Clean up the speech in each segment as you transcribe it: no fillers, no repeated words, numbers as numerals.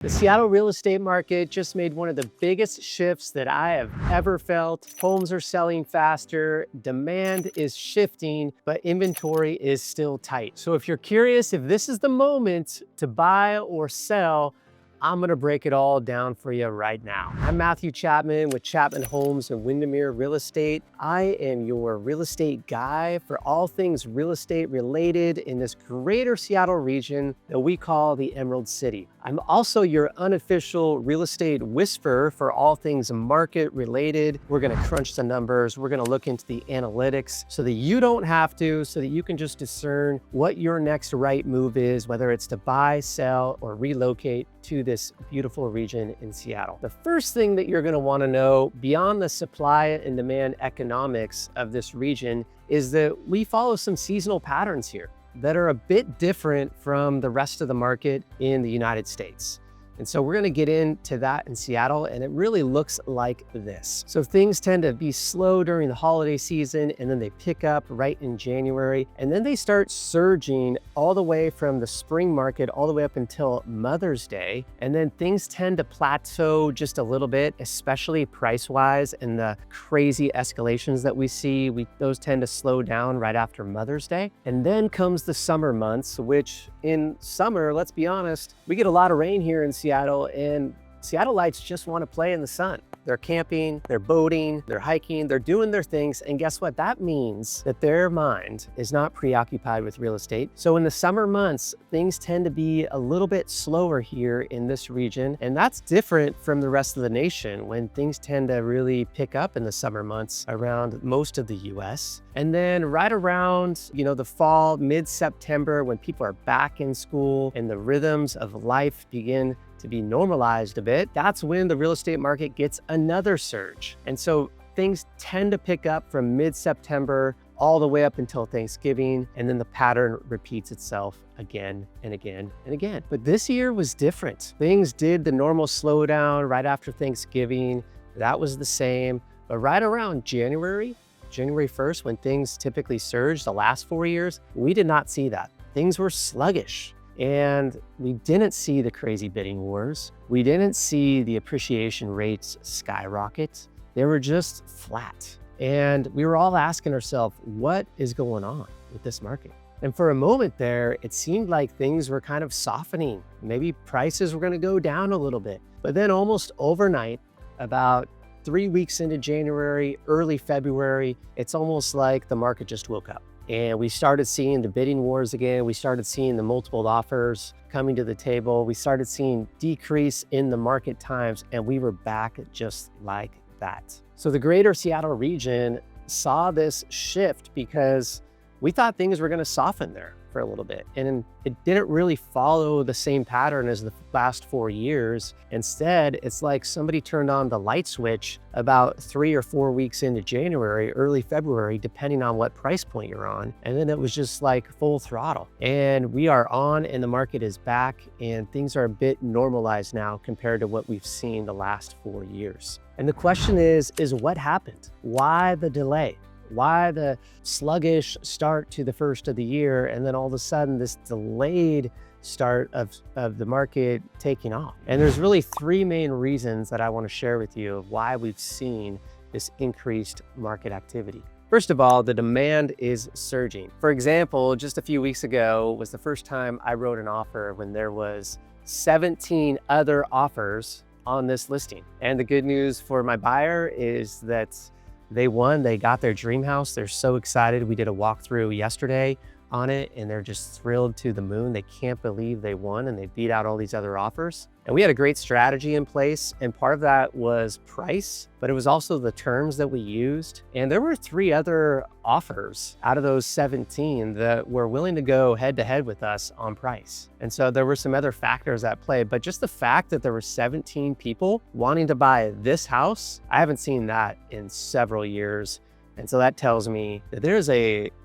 The Seattle real estate market just made one of the biggest shifts that I have ever felt. Homes are selling faster, demand is shifting, but inventory is still tight. So if you're curious if this is the moment to buy or sell, I'm gonna break it all down for you right now. I'm Matthew Chapman with Chapman Homes and Windermere Real Estate. I am your real estate guy for all things real estate related in this greater Seattle region that we call the Emerald City. I'm also your unofficial real estate whisperer for all things market related. We're gonna crunch the numbers. We're gonna look into the analytics so that you don't have to, so that you can just discern what your next right move is, whether it's to buy, sell, or relocate to this beautiful region in Seattle. The first thing that you're gonna wanna know beyond the supply and demand economics of this region is that we follow some seasonal patterns here that are a bit different from the rest of the market in the United States. And so we're gonna get into that in Seattle, and it really looks like this. So things tend to be slow during the holiday season, and then they pick up right in January, and then they start surging all the way from the spring market all the way up until Mother's Day. And then things tend to plateau just a little bit, especially price-wise, and the crazy escalations that we see, those tend to slow down right after Mother's Day. And then comes the summer months, which in summer, let's be honest, we get a lot of rain here in Seattle, and Seattleites just want to play in the sun. They're camping, they're boating, they're hiking, they're doing their things. And guess what? That means that their mind is not preoccupied with real estate. So in the summer months, things tend to be a little bit slower here in this region. And that's different from the rest of the nation when things tend to really pick up in the summer months around most of the US. And then right around, the fall, mid-September, when people are back in school and the rhythms of life begin to be normalized a bit, that's when the real estate market gets another surge. And so things tend to pick up from mid-September all the way up until Thanksgiving, and then the pattern repeats itself again and again and again. But this year was different. Things did the normal slowdown right after Thanksgiving. That was the same, but right around January 1st, when things typically surge the last 4 years, we did not see that. Things were sluggish. And we didn't see the crazy bidding wars. We didn't see the appreciation rates skyrocket. They were just flat. And we were all asking ourselves, what is going on with this market? And for a moment there, it seemed like things were kind of softening. Maybe prices were gonna go down a little bit. But then almost overnight, about 3 weeks into January, early February, it's almost like the market just woke up. And we started seeing the bidding wars again. We started seeing the multiple offers coming to the table. We started seeing decrease in the market times, and we were back just like that. So the greater Seattle region saw this shift because we thought things were gonna soften there for a little bit. And it didn't really follow the same pattern as the last 4 years. Instead, it's like somebody turned on the light switch about 3 or 4 weeks into January, early February, depending on what price point you're on. And then it was just like full throttle. And we are on, and the market is back, and things are a bit normalized now compared to what we've seen the last 4 years. And the question is what happened? Why the delay? Why the sluggish start to the first of the year, and then all of a sudden this delayed start of the market taking off? And there's really 3 main reasons that I want to share with you of why we've seen this increased market activity. First of all, the demand is surging. For example, just a few weeks ago was the first time I wrote an offer when there was 17 other offers on this listing. And the good news for my buyer is that they won, they got their dream house. They're so excited. We did a walkthrough yesterday on it, and they're just thrilled to the moon. They can't believe they won, and they beat out all these other offers. And we had a great strategy in place, and part of that was price, but it was also the terms that we used. And there were 3 other offers out of those 17 that were willing to go head to head with us on price. And so there were some other factors at play, but just the fact that there were 17 people wanting to buy this house, I haven't seen that in several years. And so that tells me that there's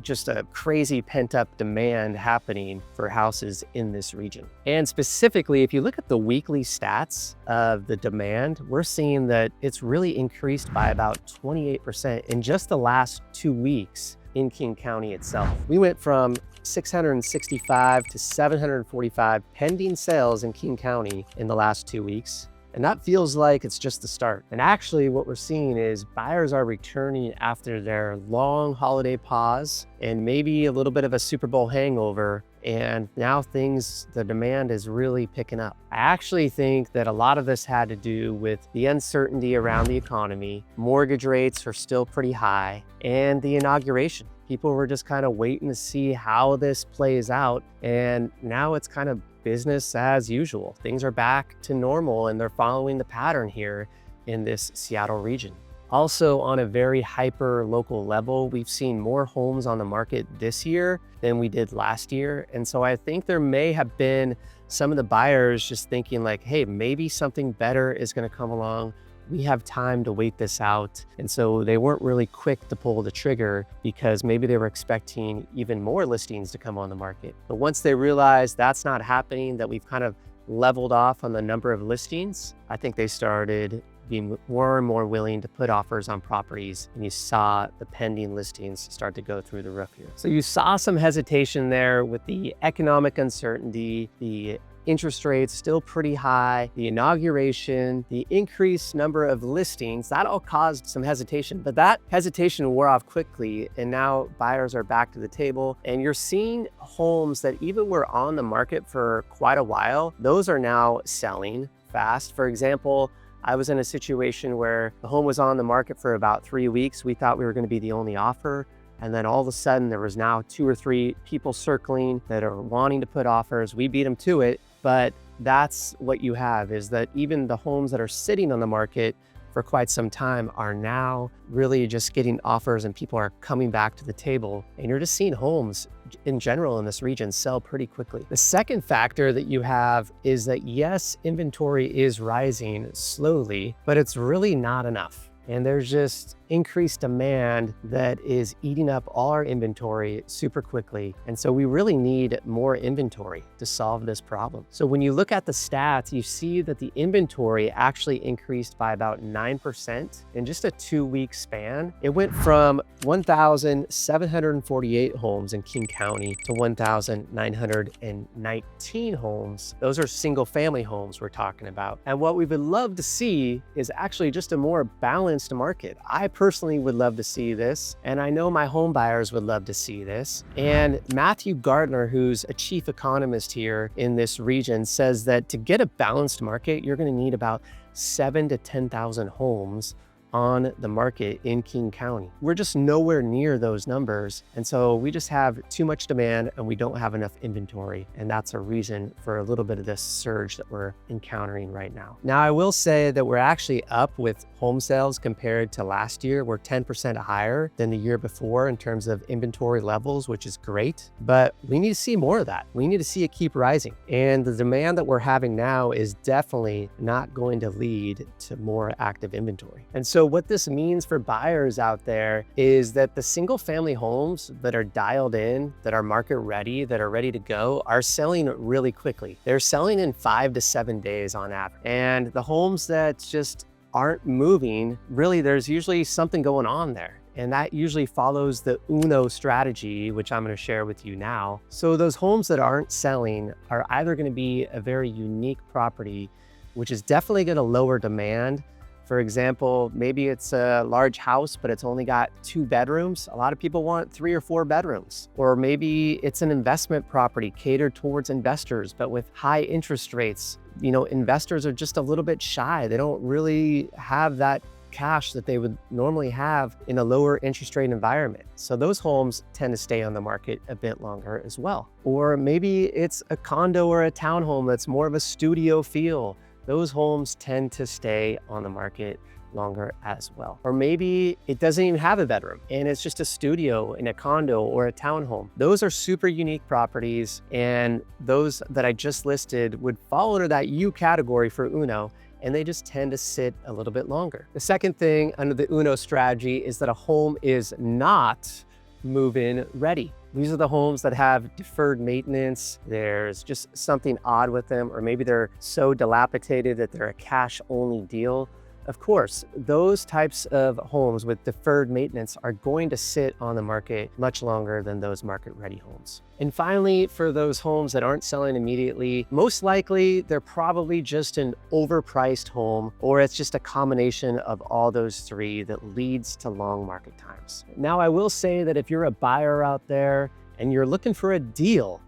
just a crazy pent-up demand happening for houses in this region. And specifically, if you look at the weekly stats of the demand, we're seeing that it's really increased by about 28% in just the last 2 weeks in King County itself. We went from 665 to 745 pending sales in King County in the last 2 weeks. And that feels like it's just the start. And actually what we're seeing is buyers are returning after their long holiday pause and maybe a little bit of a Super Bowl hangover. And now the demand is really picking up. I actually think that a lot of this had to do with the uncertainty around the economy. Mortgage rates are still pretty high, and the inauguration. People were just kind of waiting to see how this plays out. And now it's kind of business as usual. Things are back to normal, and they're following the pattern here in this Seattle region. Also, on a very hyper local level, we've seen more homes on the market this year than we did last year. And so I think there may have been some of the buyers just thinking like, hey, maybe something better is going to come along. We have time to wait this out. And so they weren't really quick to pull the trigger because maybe they were expecting even more listings to come on the market. But once they realized that's not happening, that we've kind of leveled off on the number of listings, I think they started being more and more willing to put offers on properties, and you saw the pending listings start to go through the roof here. So you saw some hesitation there with the economic uncertainty, the interest rates still pretty high, the inauguration, the increased number of listings, that all caused some hesitation, but that hesitation wore off quickly, and now buyers are back to the table, and you're seeing homes that even were on the market for quite a while, those are now selling fast. For example, I was in a situation where the home was on the market for about 3 weeks. We thought we were going to be the only offer. And then all of a sudden there was now 2 or 3 people circling that are wanting to put offers. We beat them to it, but that's what you have, is that even the homes that are sitting on the market for quite some time are now really just getting offers, and people are coming back to the table, and you're just seeing homes in general in this region sell pretty quickly. The second factor that you have is that yes, inventory is rising slowly, but it's really not enough. And there's just increased demand that is eating up all our inventory super quickly. And so we really need more inventory to solve this problem. So when you look at the stats, you see that the inventory actually increased by about 9% in just a 2-week span. It went from 1,748 homes in King County to 1,919 homes. Those are single family homes we're talking about. And what we would love to see is actually just a more balanced market. I personally would love to see this, and I know my home buyers would love to see this. And Matthew Gardner, who's a chief economist here in this region, says that to get a balanced market, you're going to need about 7,000 to 10,000 homes on the market in King County. We're just nowhere near those numbers. And so we just have too much demand and we don't have enough inventory. And that's a reason for a little bit of this surge that we're encountering right now. Now, I will say that we're actually up with home sales compared to last year. We're 10% higher than the year before in terms of inventory levels, which is great, but we need to see more of that. We need to see it keep rising. And the demand that we're having now is definitely not going to lead to more active inventory. And so what this means for buyers out there is that the single family homes that are dialed in, that are market ready, that are ready to go, are selling really quickly. They're selling in 5 to 7 days on average. And the homes that just aren't moving, really there's usually something going on there. And that usually follows the UNO strategy, which I'm going to share with you now. So those homes that aren't selling are either going to be a very unique property, which is definitely going to lower demand. For example, maybe it's a large house, but it's only got 2 bedrooms. A lot of people want 3 or 4 bedrooms. Or maybe it's an investment property catered towards investors, but with high interest rates. You know, investors are just a little bit shy. They don't really have that cash that they would normally have in a lower interest rate environment. So those homes tend to stay on the market a bit longer as well. Or maybe it's a condo or a townhome that's more of a studio feel. Those homes tend to stay on the market longer as well. Or maybe it doesn't even have a bedroom and it's just a studio in a condo or a townhome. Those are super unique properties, and those that I just listed would fall under that U category for UNO, and they just tend to sit a little bit longer. The second thing under the UNO strategy is that a home is not move-in ready. These are the homes that have deferred maintenance. There's just something odd with them, or maybe they're so dilapidated that they're a cash-only deal. Of course, those types of homes with deferred maintenance are going to sit on the market much longer than those market-ready homes. And finally, for those homes that aren't selling immediately, most likely they're probably just an overpriced home, or it's just a combination of all those three that leads to long market times. Now, I will say that if you're a buyer out there and you're looking for a deal,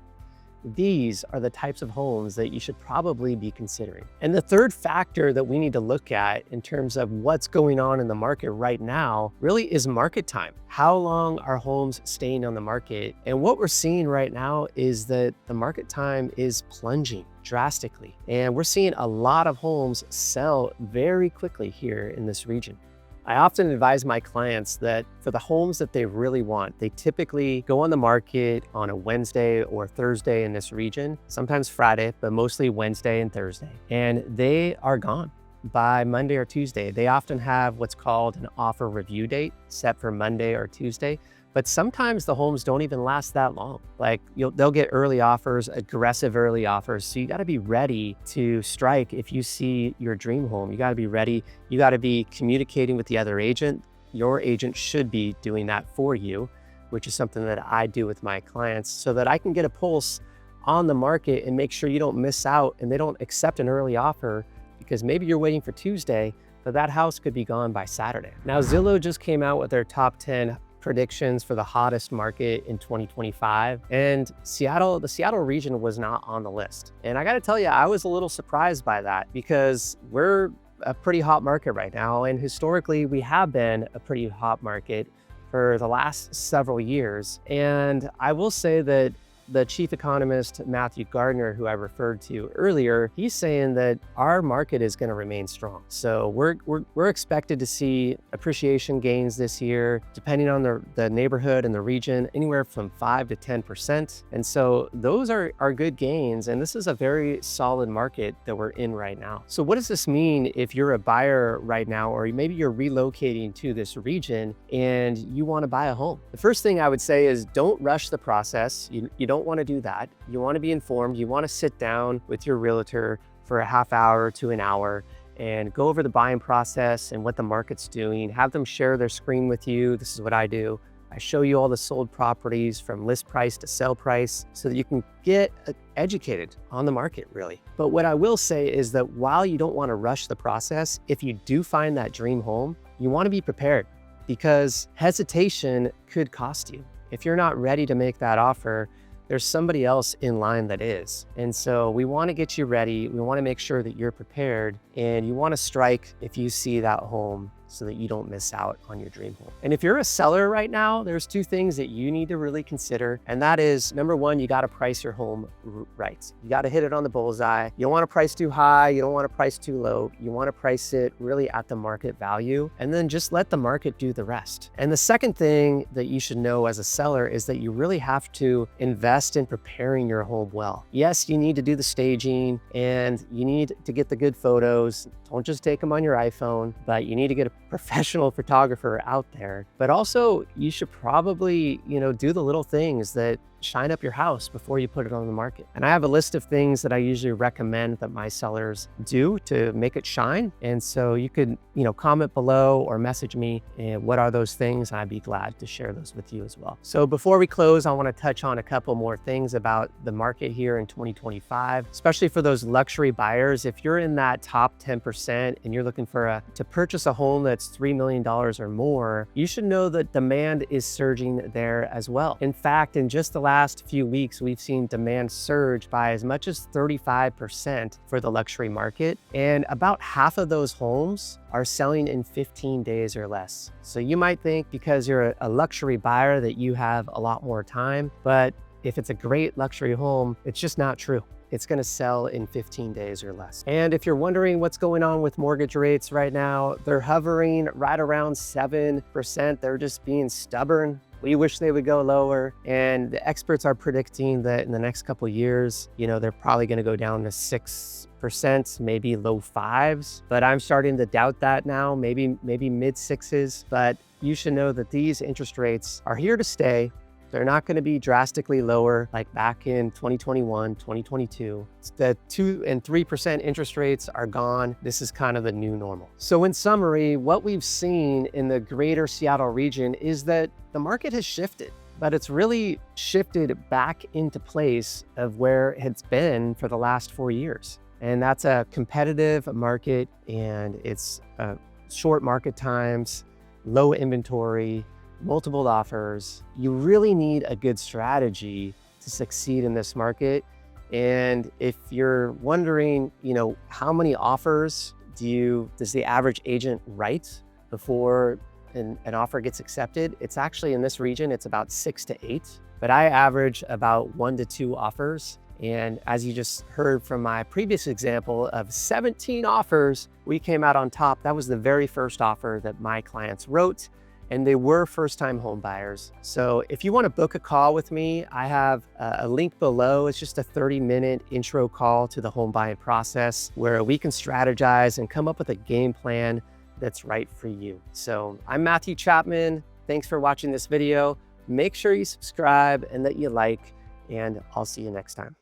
these are the types of homes that you should probably be considering. And the third factor that we need to look at in terms of what's going on in the market right now really is market time. How long are homes staying on the market? And what we're seeing right now is that the market time is plunging drastically. And we're seeing a lot of homes sell very quickly here in this region. I often advise my clients that for the homes that they really want, they typically go on the market on a Wednesday or Thursday in this region, sometimes Friday, but mostly Wednesday and Thursday. And they are gone by Monday or Tuesday. They often have what's called an offer review date set for Monday or Tuesday. But sometimes the homes don't even last that long. Like they'll get early offers, aggressive early offers. So you gotta be ready to strike if you see your dream home. You gotta be ready. You gotta be communicating with the other agent. Your agent should be doing that for you, which is something that I do with my clients so that I can get a pulse on the market and make sure you don't miss out and they don't accept an early offer because maybe you're waiting for Tuesday, but that house could be gone by Saturday. Now, Zillow just came out with their top 10 predictions for the hottest market in 2025. And the Seattle region was not on the list. And I gotta tell you, I was a little surprised by that because we're a pretty hot market right now. And historically, we have been a pretty hot market for the last several years. And I will say that the chief economist, Matthew Gardner, who I referred to earlier, he's saying that our market is going to remain strong. So we're expected to see appreciation gains this year, depending on the neighborhood and the region, anywhere from 5 to 10%. And so those are good gains. And this is a very solid market that we're in right now. So what does this mean if you're a buyer right now, or maybe you're relocating to this region and you want to buy a home? The first thing I would say is don't rush the process. You don't want to do that. You want to be informed. You want to sit down with your realtor for a half hour to an hour and go over the buying process and what the market's doing. Have them share their screen with you. This is what I do. I show you all the sold properties from list price to sell price so that you can get educated on the market, really. But what I will say is that while you don't want to rush the process, if you do find that dream home, you want to be prepared because hesitation could cost you. If you're not ready to make that offer, there's somebody else in line that is. And so we want to get you ready. We want to make sure that you're prepared and you want to strike if you see that home so that you don't miss out on your dream home. And if you're a seller right now, there's two things that you need to really consider. And that is, number one, you got to price your home right. You got to hit it on the bullseye. You don't want to price too high. You don't want to price too low. You want to price it really at the market value and then just let the market do the rest. And the second thing that you should know as a seller is that you really have to invest in preparing your home well. Yes, you need to do the staging and you need to get the good photos. Don't just take them on your iPhone, but you need to get a professional photographer out there. But also you should probably, do the little things that shine up your house before you put it on the market. And I have a list of things that I usually recommend that my sellers do to make it shine. And so you could, comment below or message me and what are those things, and I'd be glad to share those with you as well. So before we close, I want to touch on a couple more things about the market here in 2025, especially for those luxury buyers. If you're in that top 10% and you're looking to purchase a home that's $3 million or more, you should know that demand is surging there as well. In fact, in just the last few weeks, we've seen demand surge by as much as 35% for the luxury market. And about half of those homes are selling in 15 days or less. So you might think because you're a luxury buyer that you have a lot more time, but if it's a great luxury home, it's just not true. It's going to sell in 15 days or less. And if you're wondering what's going on with mortgage rates right now, they're hovering right around 7%. They're just being stubborn. We wish they would go lower. And the experts are predicting that in the next couple of years, they're probably going to go down to 6%, maybe low 5s. But I'm starting to doubt that now, maybe mid 6s. But you should know that these interest rates are here to stay. They're not going to be drastically lower like back in 2021, 2022. The 2 and 3% interest rates are gone. This is kind of the new normal. So in summary, what we've seen in the greater Seattle region is that the market has shifted, but it's really shifted back into place of where it's been for the last 4 years. And that's a competitive market, and it's short market times, low inventory, multiple offers. You really need a good strategy to succeed in this market. And if you're wondering, how many offers does the average agent write before an offer gets accepted? It's actually in this region, it's about 6 to 8, but I average about 1 to 2 offers. And as you just heard from my previous example of 17 offers, we came out on top. That was the very first offer that my clients wrote, and they were first-time home buyers. So if you want to book a call with me, I have a link below. It's just a 30-minute intro call to the home buying process where we can strategize and come up with a game plan that's right for you. So I'm Matthew Chapman. Thanks for watching this video. Make sure you subscribe and that you like, and I'll see you next time.